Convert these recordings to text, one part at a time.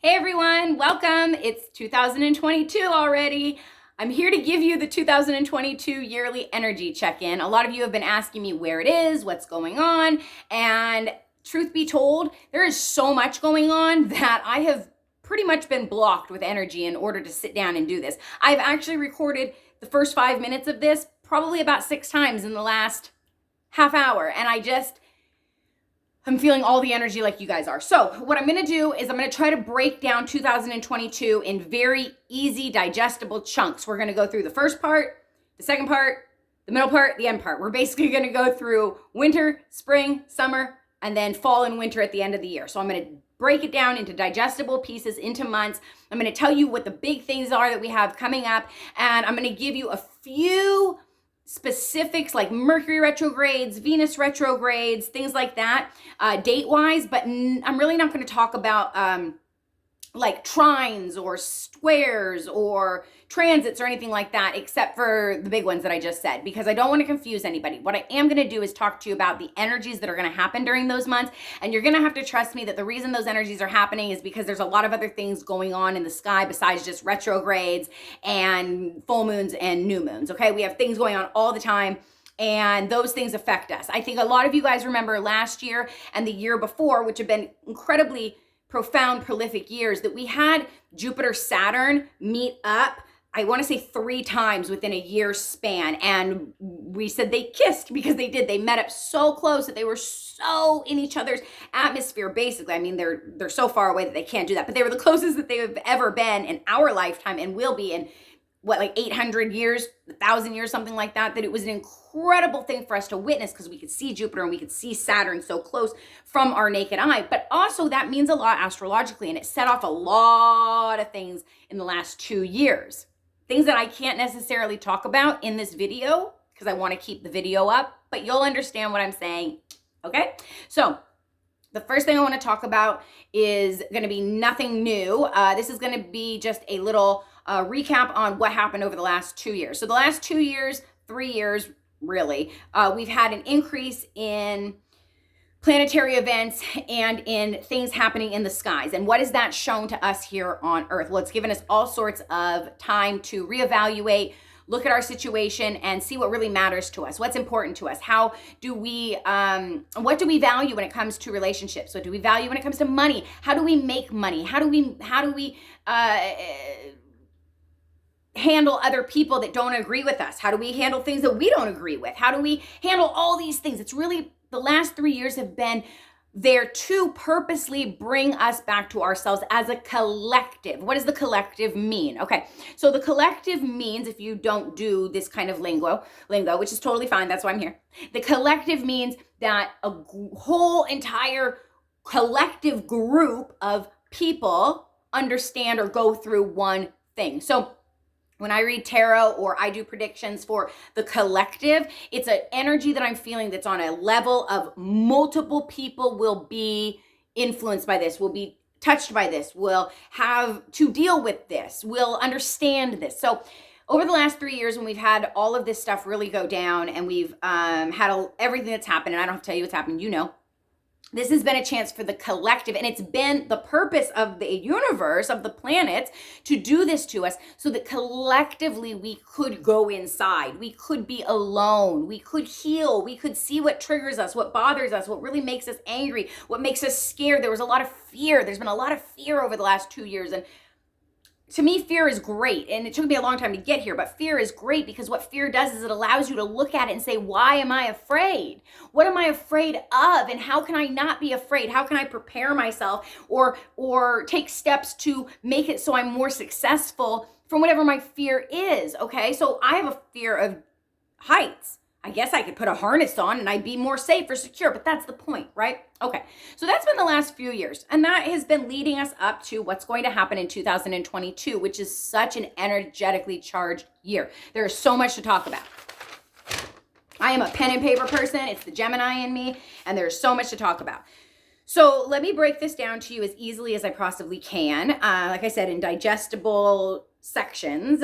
Hey everyone, welcome. It's 2022 already. I'm here to give you the 2022 yearly energy check-in. A lot of you have been asking me where it is, what's going on, and truth be told, there is so much going on that I have pretty much been blocked with energy in order to sit down and do this. I've actually recorded the first 5 minutes of this probably about 6 times in the last half hour, and I'm feeling all the energy like you guys are. So what I'm gonna do is I'm gonna try to break down 2022 in very easy, digestible chunks. We're gonna go through the first part, the second part, the middle part, the end part. We're basically gonna go through winter, spring, summer, and then fall and winter at the end of the year. So I'm gonna break it down into digestible pieces, into months. I'm gonna tell you what the big things are that we have coming up, and I'm gonna give you a few specifics like Mercury retrogrades, Venus retrogrades, things like that, date-wise, but I'm really not going to talk about like trines or squares or transits or anything like that, except for the big ones that I just said, because I don't want to confuse anybody. What I am going to do is talk to you about the energies that are going to happen during those months, and you're going to have to trust me that the reason those energies are happening is because there's a lot of other things going on in the sky besides just retrogrades and full moons and new moons, okay? We have things going on all the time, and those things affect us. I think a lot of you guys remember last year and the year before, which have been incredibly profound, prolific years, that we had Jupiter, Saturn meet up, I want to say 3 times within a year span. And we said they kissed because they did. They met up so close that they were so in each other's atmosphere, basically. I mean, they're so far away that they can't do that, but they were the closest that they have ever been in our lifetime and will be in what, like 800 years, 1,000 years, something like that, that it was an incredible thing for us to witness because we could see Jupiter and we could see Saturn so close from our naked eye. But also that means a lot astrologically, and it set off a lot of things in the last 2 years. Things that I can't necessarily talk about in this video because I want to keep the video up, but you'll understand what I'm saying, okay? So the first thing I want to talk about is going to be nothing new. This is going to be just a little recap on what happened over the last 2 years. So the last 2 years, 3 years, really, we've had an increase in planetary events and in things happening in the skies. And what has that shown to us here on Earth? Well, it's given us all sorts of time to reevaluate, look at our situation and see what really matters to us. What's important to us? How do we, what do we value when it comes to relationships? What do we value when it comes to money? How do we make money? How do we handle other people that don't agree with us? How do we handle things that we don't agree with? How do we handle all these things? It's really, the last 3 years have been there to purposely bring us back to ourselves as a collective. What does the collective mean? Okay, so the collective means, if you don't do this kind of lingo, which is totally fine, that's why I'm here. The collective means that a whole entire collective group of people understand or go through one thing. So when I read tarot or I do predictions for the collective, it's an energy that I'm feeling that's on a level of multiple people will be influenced by this, will be touched by this, will have to deal with this, will understand this. So over the last 3 years, when we've had all of this stuff really go down and we've had everything that's happened, and I don't have to tell you what's happened, you know, this has been a chance for the collective, and it's been the purpose of the universe, of the planets, to do this to us so that collectively we could go inside. We could be alone. We could heal. We could see what triggers us, what bothers us, what really makes us angry, what makes us scared. There was a lot of fear. There's been a lot of fear over the last 2 years, and to me, fear is great, and it took me a long time to get here, but fear is great because what fear does is it allows you to look at it and say, why am I afraid? What am I afraid of, and how can I not be afraid? How can I prepare myself or take steps to make it so I'm more successful from whatever my fear is, okay? So I have a fear of heights. I guess I could put a harness on and I'd be more safe or secure, but that's the point, right? Okay, so that's been the last few years, and that has been leading us up to what's going to happen in 2022, which is such an energetically charged year. There is so much to talk about. I am a pen and paper person. It's the Gemini in me, and there's so much to talk about. So let me break this down to you as easily as I possibly can. Like I said, in digestible sections.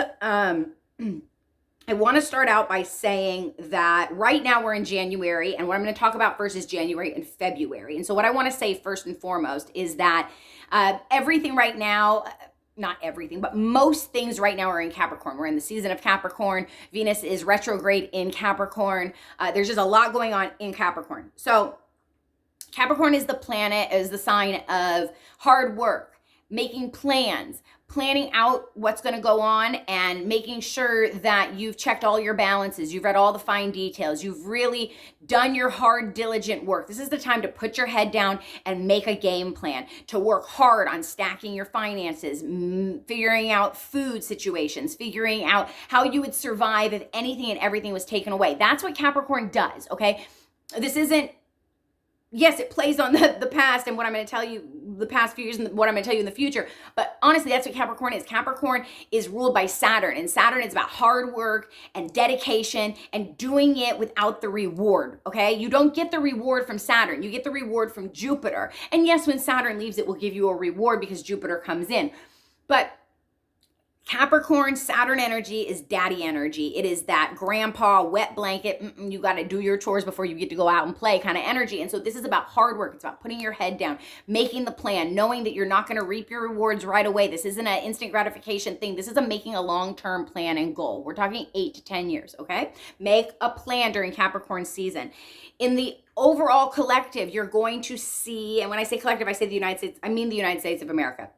I want to start out by saying that right now we're in January, and what I'm going to talk about first is January and February. And so what I want to say first and foremost is that everything right now, not everything, but most things right now are in Capricorn. We're in the season of Capricorn. Venus is retrograde in Capricorn. There's just a lot going on in Capricorn. So Capricorn is the planet, is the sign of hard work, making plans, planning out what's going to go on, and making sure that you've checked all your balances, you've read all the fine details, you've really done your hard, diligent work. This is the time to put your head down and make a game plan, to work hard on stacking your finances, figuring out food situations, figuring out how you would survive if anything and everything was taken away. That's what Capricorn does, okay? This isn't, yes, it plays on the past and what I'm going to tell you, the past few years, and what I'm going to tell you in the future. But honestly, that's what Capricorn is. Capricorn is ruled by Saturn, and Saturn is about hard work and dedication and doing it without the reward, okay? You don't get the reward from Saturn. You get the reward from Jupiter. And yes, when Saturn leaves, it will give you a reward because Jupiter comes in. But Capricorn, Saturn energy is daddy energy. It is that grandpa, wet blanket, you got to do your chores before you get to go out and play kind of energy. And so this is about hard work. It's about putting your head down, making the plan, knowing that you're not going to reap your rewards right away. This isn't an instant gratification thing. This is making a long-term plan and goal. We're talking 8 to 10 years, okay? Make a plan during Capricorn season. In the overall collective, you're going to see, and when I say collective, I say the United States, I mean the United States of America.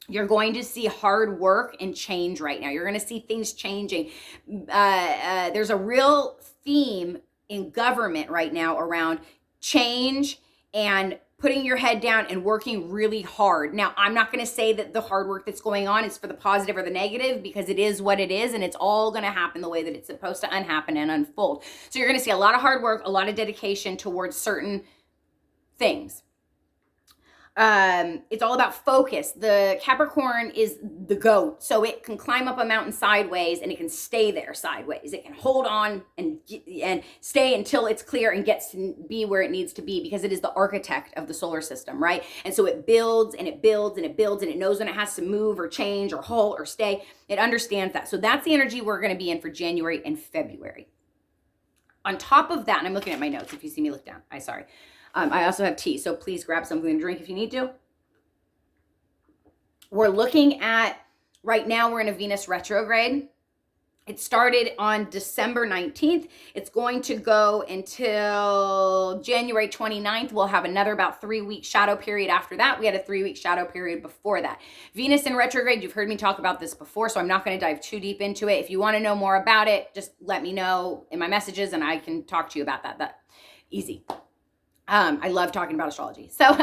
You're going to see hard work and change right now. You're going to see things changing. There's a real theme in government right now around change and putting your head down and working really hard. Now, I'm not going to say that the hard work that's going on is for the positive or the negative, because it is what it is, and it's all going to happen the way that it's supposed to unhappen and unfold. So you're going to see a lot of hard work, a lot of dedication towards certain things. It's all about focus. The Capricorn is the goat, so it can climb up a mountain sideways and it can stay there sideways. It can hold on and stay until it's clear and gets to be where it needs to be, because it is the architect of the solar system, right? And so it builds and it builds and it builds, and it knows when it has to move or change or halt or stay. It understands that. So that's the energy we're going to be in for January and February. On top of that, and I'm looking at my notes, if you see me look down, I also have tea, so please grab something to drink if you need to. We're looking at, right now we're in a Venus retrograde. It started on December 19th. It's going to go until January 29th. We'll have another about 3-week shadow period after that. We had a 3-week shadow period before that. Venus in retrograde, you've heard me talk about this before, so I'm not going to dive too deep into it. If you want to know more about it, just let me know in my messages and I can talk to you about that. That's easy. I love talking about astrology. So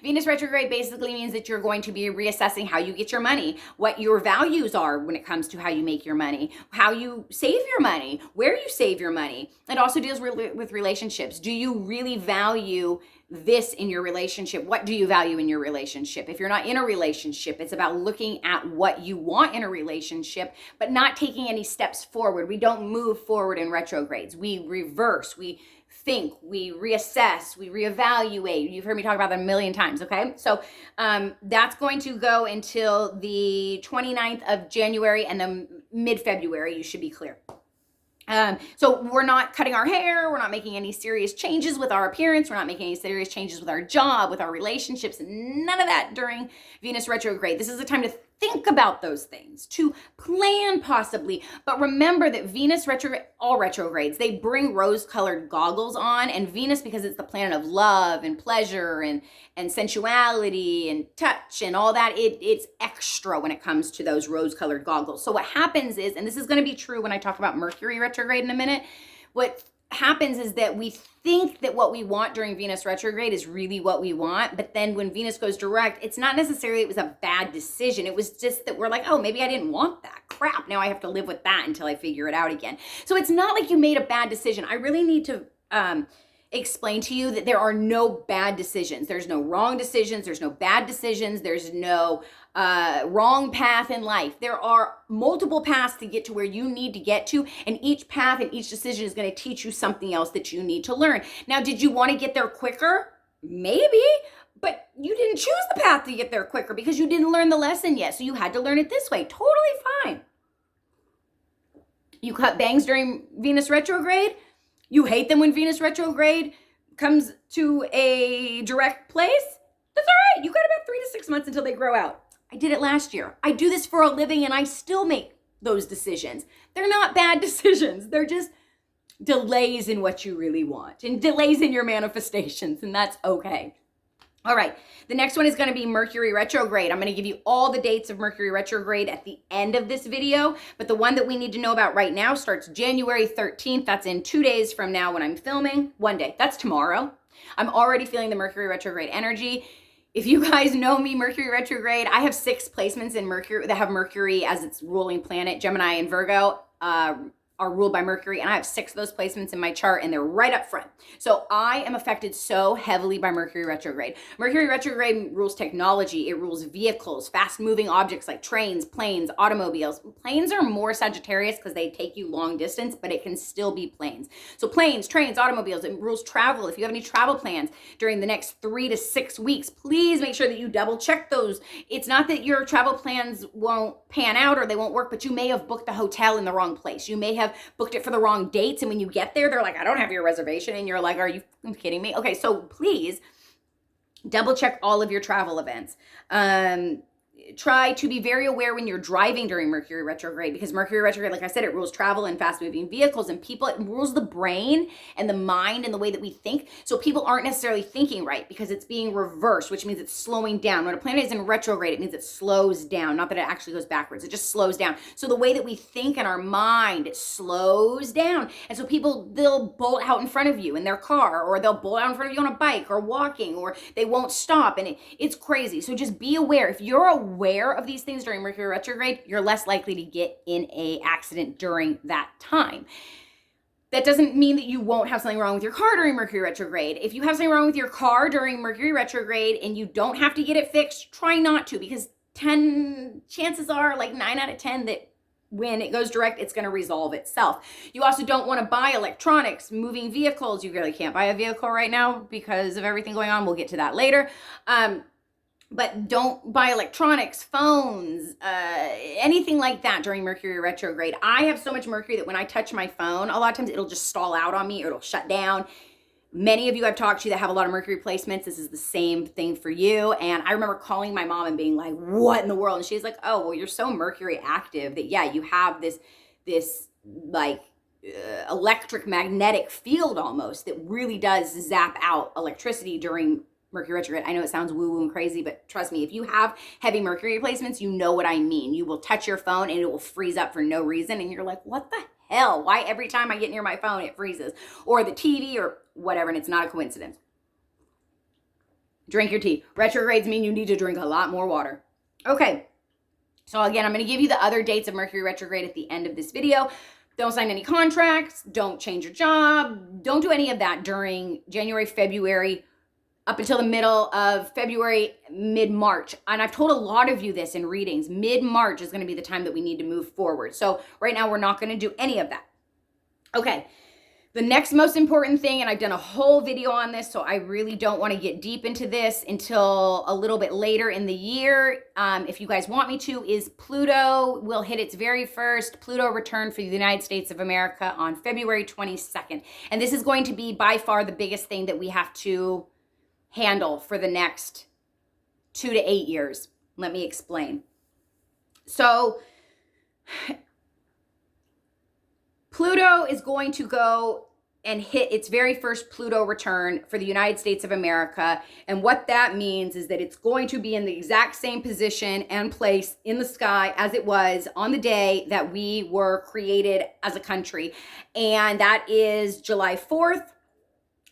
Venus retrograde basically means that you're going to be reassessing how you get your money, what your values are when it comes to how you make your money, how you save your money, where you save your money. It also deals with relationships. Do you really value this in your relationship? What do you value in your relationship? If you're not in a relationship, it's about looking at what you want in a relationship, but not taking any steps forward. We don't move forward in retrogrades. We reverse, we think, we reassess, we reevaluate. You've heard me talk about that a million times, okay? So that's going to go until the 29th of January, and then mid-February, you should be clear. So we're not cutting our hair. We're not making any serious changes with our appearance. We're not making any serious changes with our job, with our relationships, none of that during Venus retrograde. This is the time to think about those things, to plan possibly. But remember that Venus retrograde, all retrogrades, they bring rose-colored goggles on, and Venus, because it's the planet of love and pleasure and sensuality and touch and all that, it's extra when it comes to those rose-colored goggles. So what happens is, and this is going to be true when I talk about Mercury retrograde in a minute, what happens is that we think that what we want during Venus retrograde is really what we want, but then when Venus goes direct, it's not necessarily it was a bad decision. It was just that we're like, oh, maybe I didn't want that. Crap, now I have to live with that until I figure it out again. So it's not like you made a bad decision. I really need to explain to you that there are no bad decisions. There's no wrong decisions. There's no bad decisions. There's no wrong path in life. There are multiple paths to get to where you need to get to, and each path and each decision is going to teach you something else that you need to learn. Now, did you want to get there quicker? Maybe, but you didn't choose the path to get there quicker because you didn't learn the lesson yet. So you had to learn it this way. Totally fine. You cut bangs during Venus retrograde. You hate them when Venus retrograde comes to a direct place. That's all right. You got about 3 to 6 months until they grow out. I did it last year. I do this for a living and I still make those decisions. They're not bad decisions. They're just delays in what you really want and delays in your manifestations, and that's okay. All right, the next one is going to be Mercury retrograde. I'm going to give you all the dates of Mercury retrograde at the end of this video, but the one that we need to know about right now starts January 13th. That's in 2 days from now when I'm filming. 1 day, that's tomorrow. I'm already feeling the Mercury retrograde energy. If you guys know me, Mercury retrograde, I have 6 placements in Mercury that have Mercury as its ruling planet. Gemini and Virgo are ruled by Mercury, and I have 6 of those placements in my chart, and they're right up front. So I am affected so heavily by Mercury retrograde. Mercury retrograde rules technology. It rules vehicles, fast-moving objects like trains, planes, automobiles. Planes are more Sagittarius because they take you long distance, but it can still be planes. So planes, trains, automobiles. It rules travel. If you have any travel plans during the next 3 to 6 weeks, please make sure that you double check those. It's not that your travel plans won't pan out or they won't work, but you may have booked the hotel in the wrong place. You may have booked it for the wrong dates, and when you get there, they're like, I don't have your reservation, and you're like, are you kidding me? Okay, so please double check all of your travel events. Try to be very aware when you're driving during Mercury retrograde, because Mercury retrograde, like I said, it rules travel and fast-moving vehicles and people. It rules the brain and the mind and the way that we think. So people aren't necessarily thinking right because it's being reversed, which means it's slowing down. When a planet is in retrograde, it means it slows down. Not that it actually goes backwards. It just slows down. So the way that we think in our mind, it slows down. And so people, they'll bolt out in front of you in their car, or they'll bolt out in front of you on a bike or walking, or they won't stop. And it's crazy. So just be aware. If you're aware of these things during Mercury retrograde, you're less likely to get in an accident during that time. That doesn't mean that you won't have something wrong with your car during Mercury retrograde. If you have something wrong with your car during Mercury retrograde and you don't have to get it fixed, try not to, because chances are like 9 out of 10 that when it goes direct, it's going to resolve itself. You also don't want to buy electronics, moving vehicles. You really can't buy a vehicle right now because of everything going on. We'll get to that later. But don't buy electronics, phones, anything like that during Mercury retrograde. I have so much Mercury that when I touch my phone, a lot of times it'll just stall out on me or it'll shut down. Many of you I've talked to that have a lot of Mercury placements, this is the same thing for you. And I remember calling my mom and being like, what in the world? And she's like, oh, well, you're so Mercury active that, yeah, you have this like electric magnetic field almost that really does zap out electricity during Mercury retrograde. I know it sounds woo-woo and crazy, but trust me, if you have heavy Mercury placements, you know what I mean. You will touch your phone and it will freeze up for no reason. And you're like, what the hell? Why every time I get near my phone, it freezes? Or the TV or whatever, and it's not a coincidence. Drink your tea. Retrogrades mean you need to drink a lot more water. Okay. So again, I'm going to give you the other dates of Mercury retrograde at the end of this video. Don't sign any contracts. Don't change your job. Don't do any of that during January, February, up until the middle of February, mid-March. And I've told a lot of you this in readings. Mid-March is going to be the time that we need to move forward. So right now we're not going to do any of that. Okay. The next most important thing, and I've done a whole video on this, so I really don't want to get deep into this until a little bit later in the year, if you guys want me to, is Pluto will hit its very first Pluto return for the United States of America on February 22nd. And this is going to be by far the biggest thing that we have to handle for the next 2 to 8 years. Let me explain. So Pluto is going to go and hit its very first Pluto return for the United States of America. And what that means is that it's going to be in the exact same position and place in the sky as it was on the day that we were created as a country. And that is July 4th.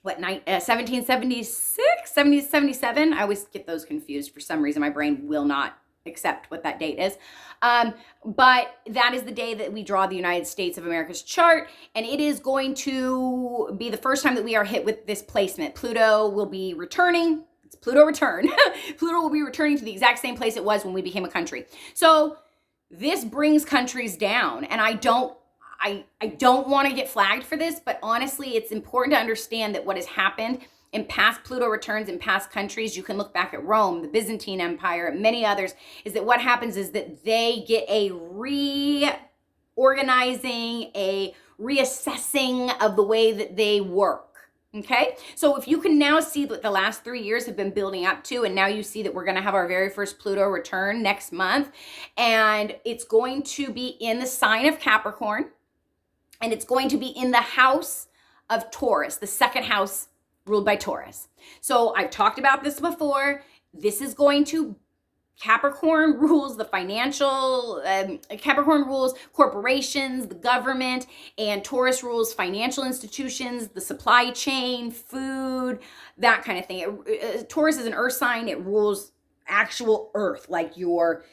1776, 1777. I always get those confused. For some reason, my brain will not accept what that date is. But that is the day that we draw the United States of America's chart. And it is going to be the first time that we are hit with this placement. Pluto will be returning. It's Pluto Return. Pluto will be returning to the exact same place it was when we became a country. So this brings countries down. And I don't want to get flagged for this, but honestly, it's important to understand that what has happened in past Pluto returns in past countries, you can look back at Rome, the Byzantine Empire, many others, is that what happens is that they get a organizing, a reassessing of the way that they work. Okay, so if you can now see what the last 3 years have been building up to, and now you see that we're going to have our very first Pluto return next month, and it's going to be in the sign of Capricorn, and it's going to be in the house of Taurus, the second house ruled by Taurus. So I've talked about this before. This is going to Capricorn rules the financial, Capricorn rules corporations, the government, and Taurus rules financial institutions, the supply chain, food, that kind of thing. Taurus is an earth sign. It rules actual earth, like your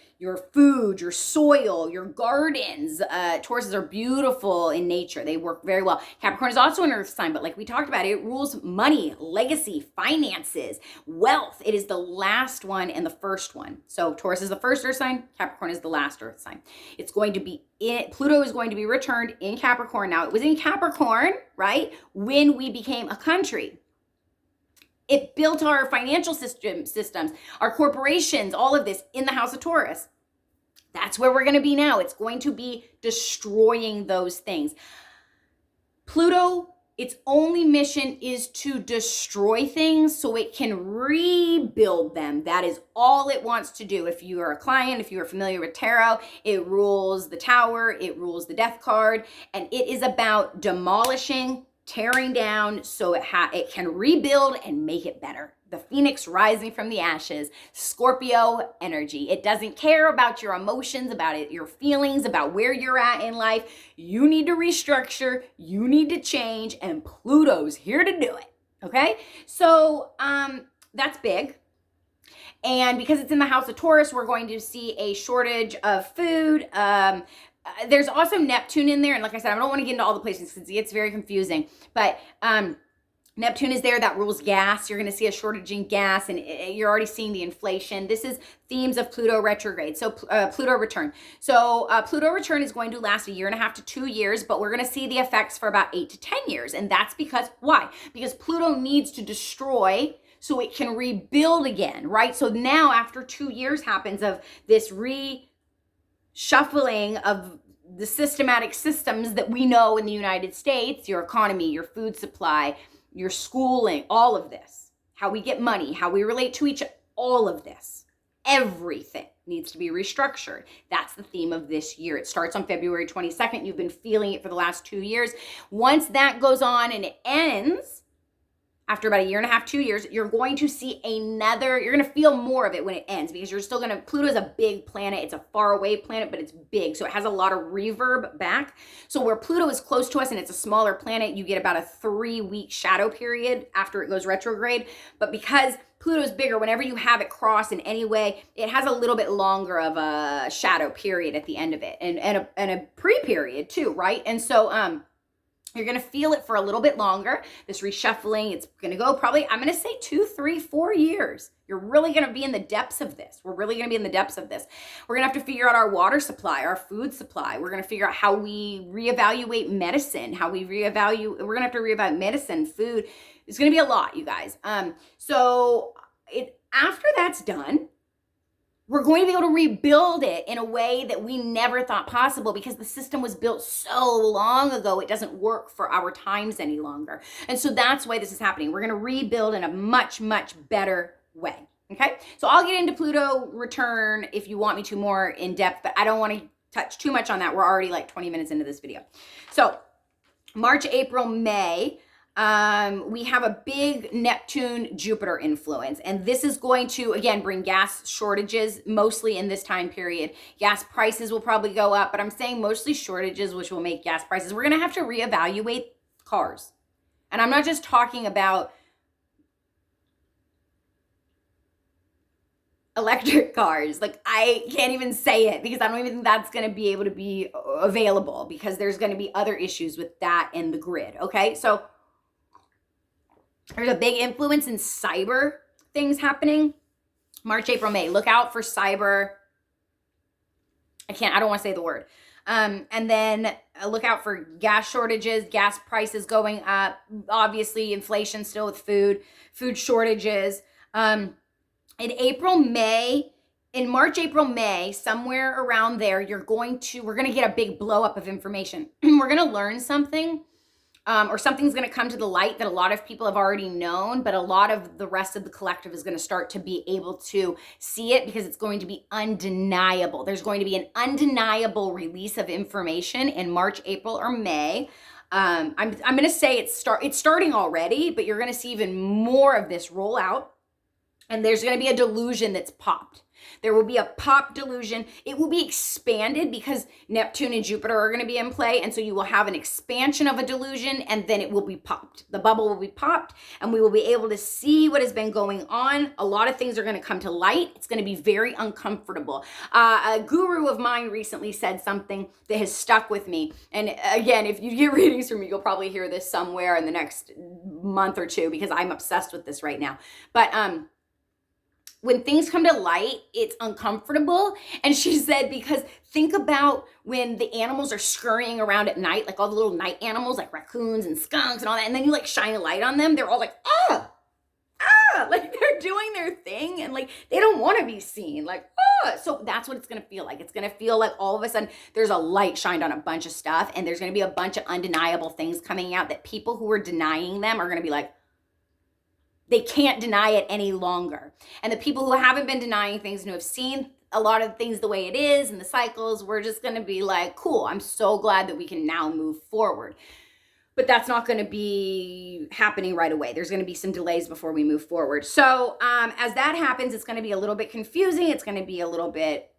food, your soil, your gardens. Tauruses are beautiful in nature. They work very well. Capricorn is also an earth sign, but like we talked about, it rules money, legacy, finances, wealth. It is the last one and the first one. So Taurus is the first earth sign. Capricorn is the last earth sign. It's going to be Pluto is going to be returned in Capricorn. Now, it was in Capricorn, right, when we became a country. It built our financial systems, our corporations, all of this in the house of Taurus. That's where we're going to be now. It's going to be destroying those things. Pluto, its only mission is to destroy things so it can rebuild them. That is all it wants to do. If you are a client, if you are familiar with tarot, it rules the Tower, it rules the Death card, and it is about demolishing, tearing down so it can rebuild and make it better. The phoenix rising from the ashes, Scorpio energy. It doesn't care about your emotions, about it, your feelings, about where you're at in life. You need to restructure, you need to change, and Pluto's here to do it. Okay? So that's big. And because it's in the house of Taurus, we're going to see a shortage of food. There's also Neptune in there. And like I said, I don't want to get into all the places because it gets very confusing. But Neptune is there. That rules gas. You're going to see a shortage in gas, and you're already seeing the inflation. This is themes of Pluto retrograde. So Pluto return. So Pluto return is going to last 1.5 to 2 years, but we're going to see the effects for about 8 to 10 years. And that's because, why? Because Pluto needs to destroy so it can rebuild again, right? So now after 2 years happens of this reshuffling of the systematic systems that we know in the United States, your economy, your food supply, your schooling, all of this, how we get money, how we relate to each other, all of this, everything needs to be restructured. That's the theme of this year. It starts on February 22nd. You've been feeling it for the last 2 years. Once that goes on and it ends, after about 1.5 to 2 years, you're going to see you're going to feel more of it when it ends, because you're still Pluto is a big planet. It's a far away planet, but it's big. So it has a lot of reverb back. So where Pluto is close to us and it's a smaller planet, you get about a 3-week shadow period after it goes retrograde. But because Pluto is bigger, whenever you have it cross in any way, it has a little bit longer of a shadow period at the end of it, and a pre-period too, right? And so, you're going to feel it for a little bit longer. This reshuffling, it's going to go probably, I'm going to say 2, 3, 4 years. You're really going to be in the depths of this. We're really going to be in the depths of this. We're going to have to figure out our water supply, our food supply. We're going to figure out how we reevaluate medicine, we're going to have to reevaluate medicine, food. It's going to be a lot, you guys. So after that's done, we're going to be able to rebuild it in a way that we never thought possible, because the system was built so long ago, it doesn't work for our times any longer. And so that's why this is happening. We're going to rebuild in a much, much better way. Okay. So I'll get into Pluto return if you want me to more in depth, but I don't want to touch too much on that. We're already like 20 minutes into this video. So March, April, May, we have a big Neptune Jupiter influence, and this is going to again bring gas shortages mostly in this time period. Gas prices will probably go up, but I'm saying mostly shortages, which will make gas prices. We're going to have to reevaluate cars. And I'm not just talking about electric cars. Like, I can't even say it because I don't even think that's going to be able to be available, because there's going to be other issues with that and the grid. Okay. So there's a big influence in cyber things happening. March, April, May. Look out for cyber. I don't want to say the word. And then look out for gas shortages, gas prices going up. Obviously, inflation still with food shortages. In April, May, in March, April, May, somewhere around there, we're going to get a big blow up of information. We're going to learn something. Or something's going to come to the light that a lot of people have already known, but a lot of the rest of the collective is going to start to be able to see it because it's going to be undeniable. There's going to be an undeniable release of information in March, April, or May. I'm going to say it's starting already, but you're going to see even more of this roll out. And there's going to be a delusion that's popped. There will be a pop delusion. It will be expanded because Neptune and Jupiter are going to be in play. And so you will have an expansion of a delusion and then it will be popped. The bubble will be popped and we will be able to see what has been going on. A lot of things are going to come to light. It's going to be very uncomfortable. A guru of mine recently said something that has stuck with me. And again, if you get readings from me, you'll probably hear this somewhere in the next month or two because I'm obsessed with this right now. But, when things come to light, it's uncomfortable. And she said, because think about when the animals are scurrying around at night, like all the little night animals, like raccoons and skunks and all that. And then you like shine a light on them. They're all like, like they're doing their thing. And like, they don't want to be seen. Like, so that's what it's going to feel like. It's going to feel like all of a sudden there's a light shined on a bunch of stuff. And there's going to be a bunch of undeniable things coming out that people who are denying them are going to be like, they can't deny it any longer. And the people who haven't been denying things and who have seen a lot of things the way it is and the cycles, we're just going to be like, cool, I'm so glad that we can now move forward. But that's not going to be happening right away. There's going to be some delays before we move forward. So as that happens, it's going to be a little bit confusing. It's going to be a little bit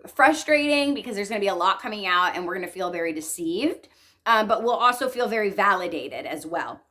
frustrating because there's going to be a lot coming out and we're going to feel very deceived. But we'll also feel very validated as well.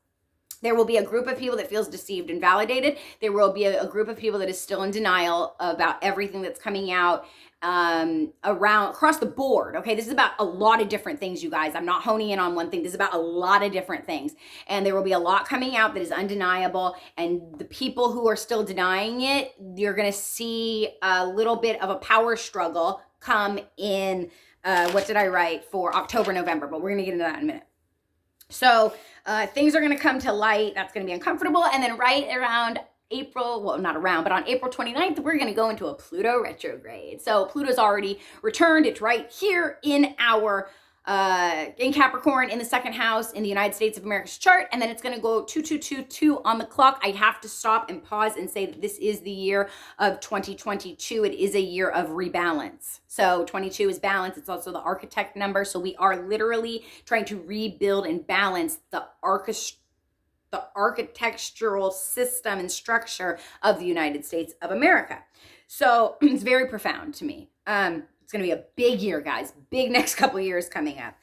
There will be a group of people that feels deceived and validated. There will be a group of people that is still in denial about everything that's coming out across the board. Okay, this is about a lot of different things, you guys. I'm not honing in on one thing. This is about a lot of different things. And there will be a lot coming out that is undeniable. And the people who are still denying it, you're going to see a little bit of a power struggle come in, what did I write for October, November? But we're going to get into that in a minute. So things are going to come to light. That's going to be uncomfortable. And then right around April, well, not around, but on April 29th, we're going to go into a Pluto retrograde. So Pluto's already returned. It's right here in our, in Capricorn, in the second house, in the United States of America's chart. And then it's going to go 2222 on the clock. I have to stop and pause and say that this is the year of 2022. It is a year of rebalance. So 22 is balance. It's also the architect number. So we are literally trying to rebuild and balance the architectural system and structure of the United States of America. So it's very profound to me. It's going to be a big year, guys. Big next couple years coming up.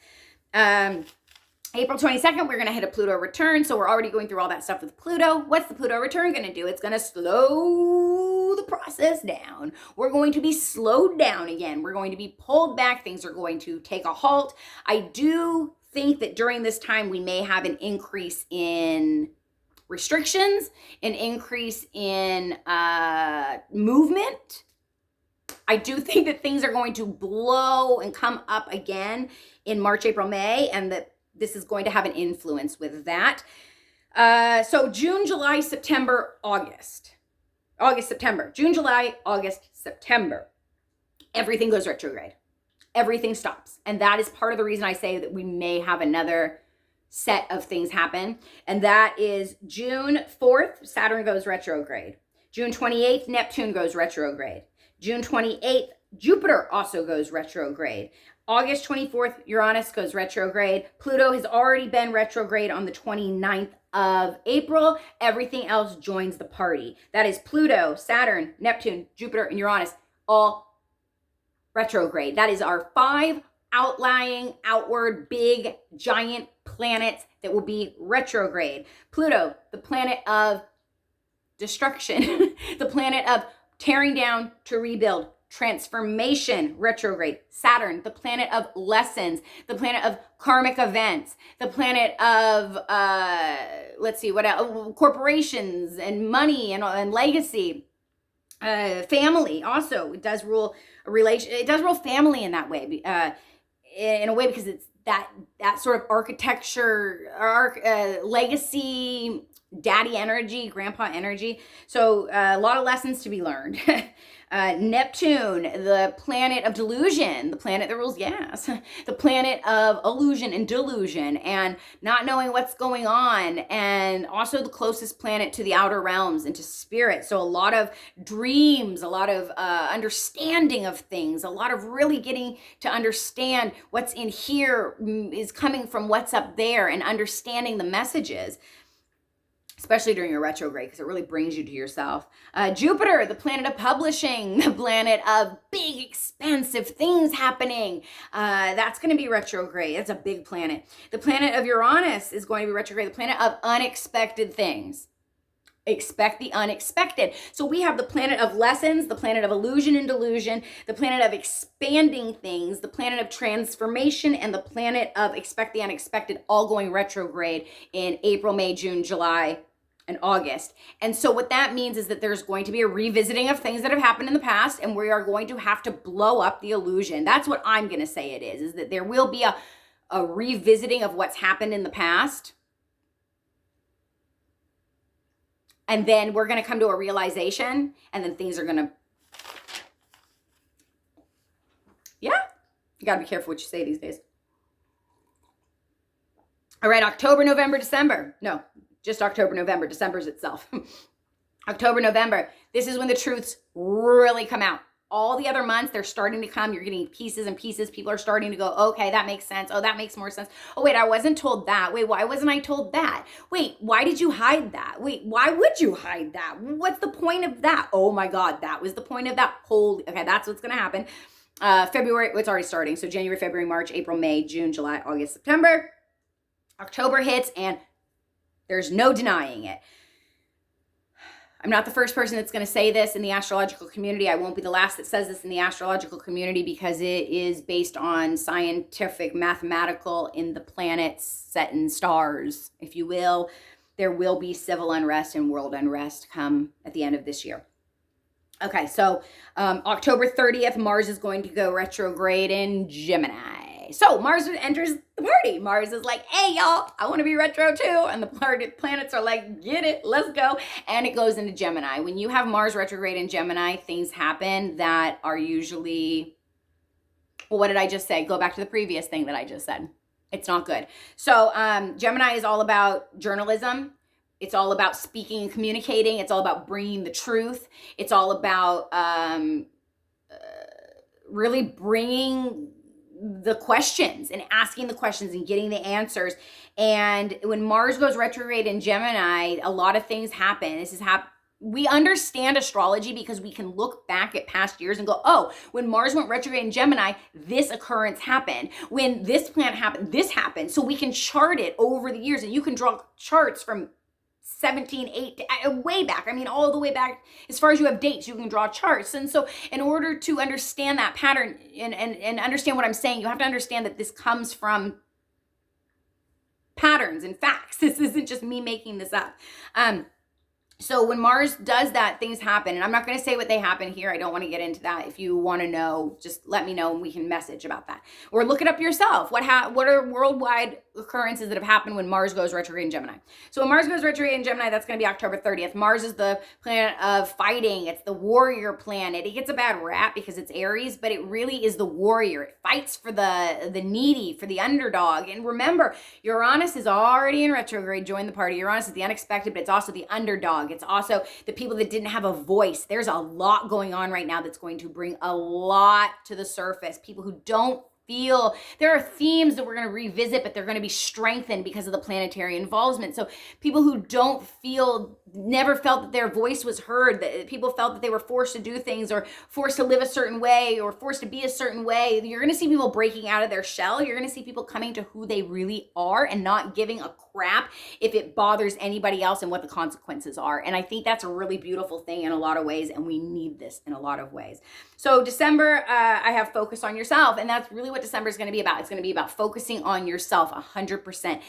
April 22nd, we're going to hit a Pluto return. So we're already going through all that stuff with Pluto. What's the Pluto return going to do? It's going to slow the process down. We're going to be slowed down again. We're going to be pulled back. Things are going to take a halt. I do think that during this time, we may have an increase in restrictions, an increase in movement. I do think that things are going to blow and come up again in March, April, May, and that this is going to have an influence with that. So June, July, September, August, September, June, July, August, September, everything goes retrograde. Everything stops. And that is part of the reason I say that we may have another set of things happen. And that is June 4th, Saturn goes retrograde. June 28th, Neptune goes retrograde. June 28th, Jupiter also goes retrograde. August 24th, Uranus goes retrograde. Pluto has already been retrograde on the 29th of April. Everything else joins the party. That is Pluto, Saturn, Neptune, Jupiter, and Uranus, all retrograde. That is our 5 outlying, outward, big, giant planets that will be retrograde. Pluto, the planet of destruction, the planet of tearing down to rebuild, transformation, retrograde. Saturn, the planet of lessons, the planet of karmic events, the planet of, let's see, what else? Corporations and money and legacy. Family also, it does rule a relation. It does rule family in that way, in a way, because it's that sort of architecture, legacy, daddy energy, grandpa energy. So a lot of lessons to be learned. Neptune, the planet of delusion, the planet that rules gas, the planet of illusion and delusion and not knowing what's going on, and also the closest planet to the outer realms and to spirit. So a lot of dreams, a lot of understanding of things, a lot of really getting to understand what's in here is coming from what's up there and understanding the messages, especially during a retrograde, because it really brings you to yourself. Jupiter, the planet of publishing, the planet of big, expensive things happening. That's going to be retrograde. It's a big planet. The planet of Uranus is going to be retrograde, the planet of unexpected things. Expect the unexpected. So we have the planet of lessons, the planet of illusion and delusion, the planet of expanding things, the planet of transformation, and the planet of expect the unexpected, all going retrograde in April, May, June, July, and August. And so what that means is that there's going to be a revisiting of things that have happened in the past, and we are going to have to blow up the illusion. That's what I'm going to say it is that there will be a revisiting of what's happened in the past. And then we're going to come to a realization, and then things are going to, you got to be careful what you say these days. All right, October, November, December. No, just October, November. December's itself. October, November. This is when the truths really come out. All the other months, they're starting to come. You're getting pieces and pieces. People are starting to go, okay, that makes sense. Oh, that makes more sense. Oh, wait, I wasn't told that. Wait, why wasn't I told that? Wait, why did you hide that? Wait, why would you hide that? What's the point of that? Oh my God, that was the point of that. Okay, that's what's going to happen. February, it's already starting. So January, February, March, April, May, June, July, August, September. October hits, and there's no denying it. I'm not the first person that's going to say this in the astrological community. I won't be the last that says this in the astrological community, because it is based on scientific, mathematical, in the planets, set in stars, if you will. There will be civil unrest and world unrest come at the end of this year. Okay, so October 30th, Mars is going to go retrograde in Gemini. So Mars enters the party. Mars is like, hey, y'all, I want to be retro too. And the planets are like, get it, let's go. And it goes into Gemini. When you have Mars retrograde in Gemini, things happen that are usually, well, what did I just say? Go back to the previous thing that I just said. It's not good. So Gemini is all about journalism. It's all about speaking and communicating. It's all about bringing the truth. It's all about really bringing the questions and asking the questions and getting the answers. And when Mars goes retrograde in Gemini, a lot of things happen. We understand astrology because we can look back at past years and go, oh, when Mars went retrograde in Gemini, this occurrence happened. When this planet happened, this happened. So we can chart it over the years, and you can draw charts from 17, way back. I mean, all the way back as far as you have dates, you can draw charts. And so in order to understand that pattern and understand what I'm saying, you have to understand that this comes from patterns and facts. This isn't just me making this up. So when Mars does that, things happen. And I'm not going to say what they happen here. I don't want to get into that. If you want to know, just let me know and we can message about that. Or look it up yourself. What are worldwide occurrences that have happened when Mars goes retrograde in Gemini? So when Mars goes retrograde in Gemini, that's going to be October 30th. Mars is the planet of fighting. It's the warrior planet. It gets a bad rap because it's Aries, but it really is the warrior. It fights for the needy, for the underdog. And remember, Uranus is already in retrograde. Join the party. Uranus is the unexpected, but it's also the underdog. It's also the people that didn't have a voice. There's a lot going on right now that's going to bring a lot to the surface. People who don't feel, there are themes that we're going to revisit, but they're going to be strengthened because of the planetary involvement. So people who don't feel, never felt that their voice was heard, that people felt that they were forced to do things or forced to live a certain way or forced to be a certain way. You're going to see people breaking out of their shell. You're going to see people coming to who they really are and not giving a crap if it bothers anybody else and what the consequences are. And I think that's a really beautiful thing in a lot of ways, and we need this in a lot of ways. So December, I have focus on yourself, and that's really what December is going to be about. It's going to be about focusing on yourself 100%.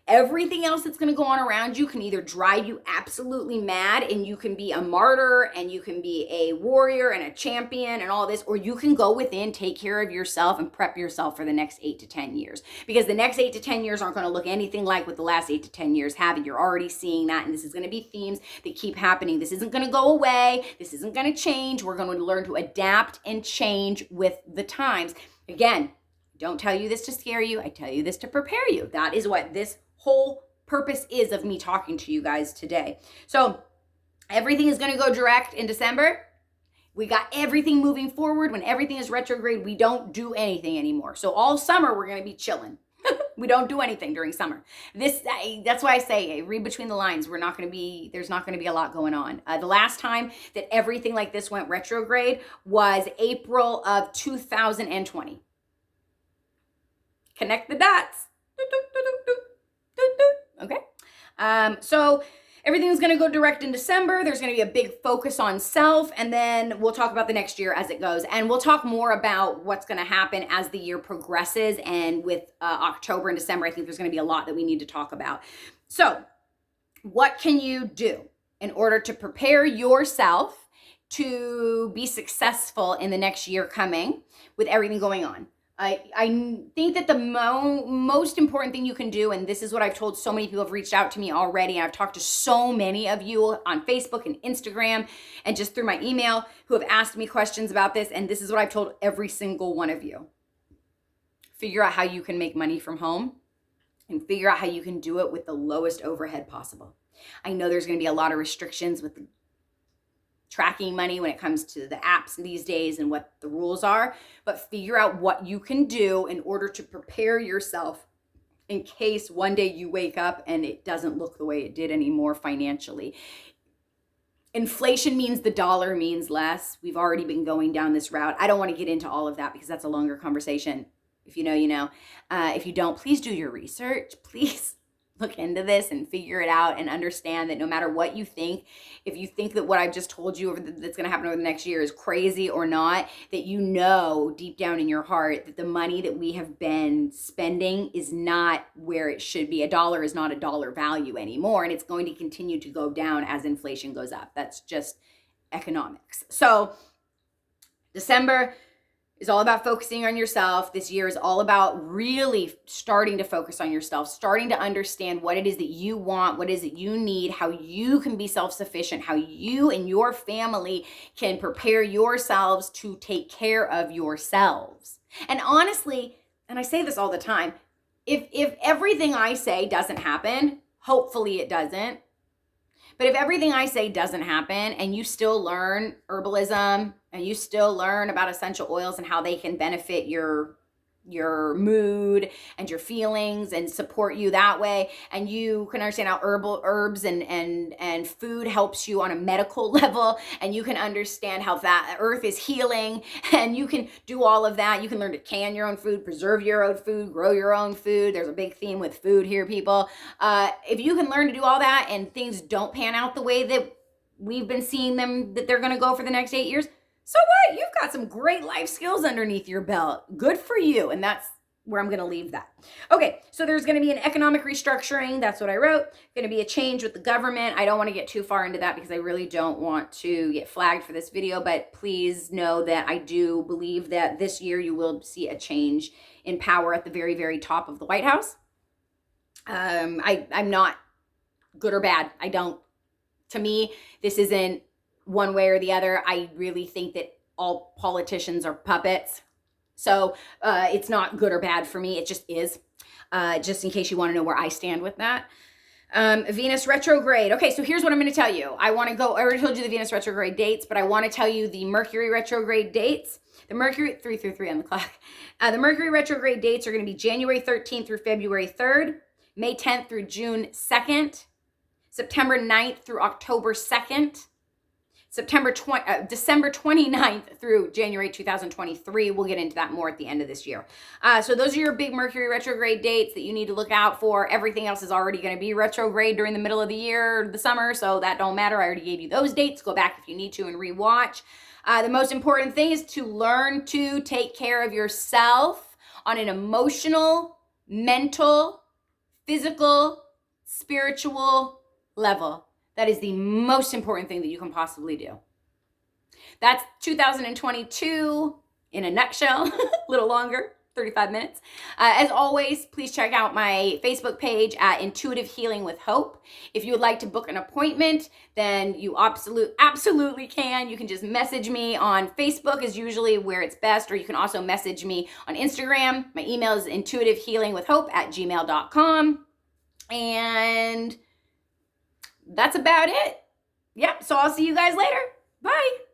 Everything else that's going to go on around you can either drive you absolutely mad and you can be a martyr and you can be a warrior and a champion and all this, or you can go within, take care of yourself and prep yourself for the next 8 to 10 years. Because the next 8 to 10 years aren't going to look anything like what the last 8 to 10 years have. And you're already seeing that. And this is going to be themes that keep happening. This isn't going to go away. This isn't going to change. We're going to learn to adapt and change with the times. Again, don't tell you this to scare you. I tell you this to prepare you. That is what this whole purpose is of me talking to you guys today. So everything is going to go direct in December. We got everything moving forward. When everything is retrograde, we don't do anything anymore. So all summer, we're going to be chilling. We don't do anything during summer. That's why I say, read between the lines. There's not going to be a lot going on. The last time that everything like this went retrograde was April of 2020. Connect the dots. Okay. So everything's going to go direct in December. There's going to be a big focus on self, and then we'll talk about the next year as it goes. And we'll talk more about what's going to happen as the year progresses. And with October and December, I think there's going to be a lot that we need to talk about. So what can you do in order to prepare yourself to be successful in the next year coming with everything going on? I think that the most important thing you can do, and this is what I've told so many people have reached out to me already, and I've talked to so many of you on Facebook and Instagram and just through my email who have asked me questions about this, and this is what I've told every single one of you. Figure out how you can make money from home and figure out how you can do it with the lowest overhead possible. I know there's going to be a lot of restrictions with the tracking money when it comes to the apps these days and what the rules are, but figure out what you can do in order to prepare yourself in case one day you wake up and it doesn't look the way it did anymore financially. Inflation means the dollar means less. We've already been going down this route. I don't want to get into all of that because that's a longer conversation. If you know, you know. If you don't, please do your research. Please look into this and figure it out and understand that no matter what you think, if you think that what I've just told you that's going to happen over the next year is crazy or not, that you know deep down in your heart that the money that we have been spending is not where it should be. A dollar is not a dollar value anymore, and it's going to continue to go down as inflation goes up. That's just economics. So December is all about focusing on yourself. This year is all about really starting to focus on yourself, starting to understand what it is that you want, what it is that you need, how you can be self-sufficient, how you and your family can prepare yourselves to take care of yourselves. And honestly, and I say this all the time, if everything I say doesn't happen, hopefully it doesn't, but if everything I say doesn't happen and you still learn herbalism and you still learn about essential oils and how they can benefit your mood and your feelings and support you that way, and you can understand how herbs and food helps you on a medical level, and you can understand how that earth is healing, and you can do all of that. You can learn to can your own food, preserve your own food, grow your own food. There's a big theme with food here, people. If you can learn to do all that and things don't pan out the way that we've been seeing them, that they're going to go for the next 8 years, so what? You've got some great life skills underneath your belt. Good for you. And that's where I'm going to leave that. Okay, so there's going to be an economic restructuring. That's what I wrote. Going to be a change with the government. I don't want to get too far into that because I really don't want to get flagged for this video, but please know that I do believe that this year you will see a change in power at the very, very top of the White House. I'm not good or bad. To me, this isn't one way or the other. I really think that all politicians are puppets. So it's not good or bad for me. It just is. Just in case you want to know where I stand with that. Venus retrograde. Okay, so here's what I'm going to tell you. I already told you the Venus retrograde dates, but I want to tell you the Mercury retrograde dates. The Mercury, 333 on the clock. The Mercury retrograde dates are going to be January 13th through February 3rd, May 10th through June 2nd, September 9th through October 2nd, December 29th through January 2023. We'll get into that more at the end of this year. So those are your big Mercury retrograde dates that you need to look out for. Everything else is already going to be retrograde during the middle of the year, the summer, so that don't matter. I already gave you those dates. Go back if you need to and rewatch. The most important thing is to learn to take care of yourself on an emotional, mental, physical, spiritual level. That is the most important thing that you can possibly do. That's 2022 in a nutshell, a little longer, 35 minutes. As always, please check out my Facebook page at Intuitive Healing with Hope. If you would like to book an appointment, then you absolutely can. You can just message me on Facebook is usually where it's best, or you can also message me on Instagram. My email is intuitivehealingwithhope@gmail.com. And that's about it. Yep, so I'll see you guys later. Bye.